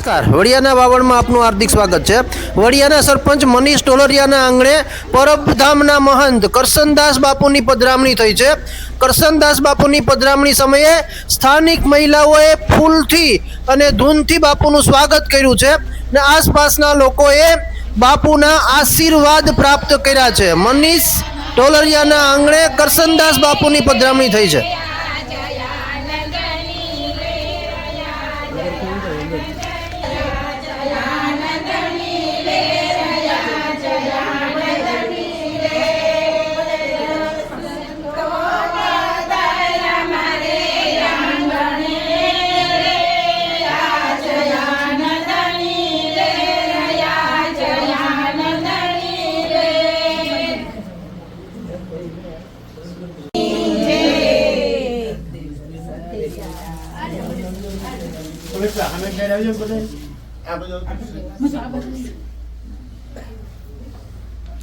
નમસ્કાર, વડિયાના વાવડમાં આપનું હાર્દિક સ્વાગત છે। વડિયાના સરપંચ મનીષ ટોલરિયાના આંગણે પરબધામના મહંત કરશનદાસ બાપુની પધરામણી થઈ છે। કરશનદાસ બાપુની પધરામણી સમયે સ્થાનિક મહિલાઓએ ફૂલથી અને ધૂનથી બાપુનું સ્વાગત કર્યું છે ને આસપાસના લોકોએ બાપુના આશીર્વાદ પ્રાપ્ત કર્યા છે। મનીષ ટોલરિયાના આંગણે કરશનદાસ બાપુની પધરામણી થઈ છે।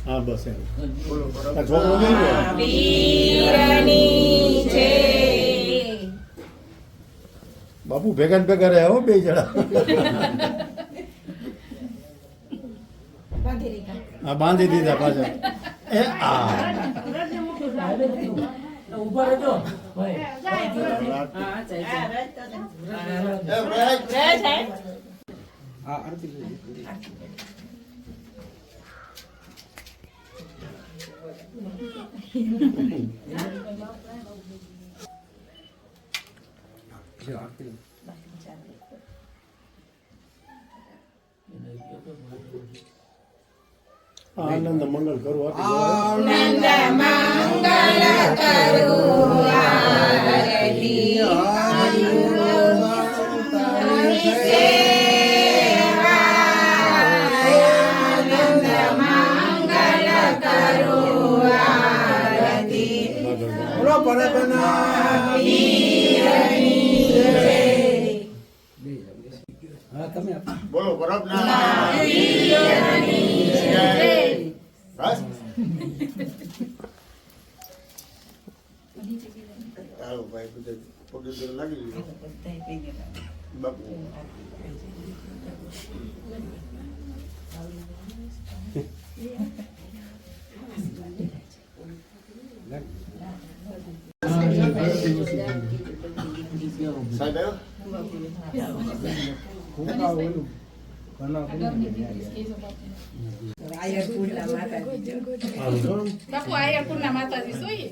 हाँ बस बापू भेगा भेगा रहे हो बे जड़ा हाँ बांधी दीदा पाछा ए आ ऊपर जो आनंद मंगल करो आनंद मंगल करो आरती आनंद मंगल करो आरती बोलो परतना बोलो परतना बस आओ भाई कुछ फोटो तो लगी बापू साइड आओ બાપુ આયરપુરના માતાજી જોઈએ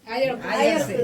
આયર છે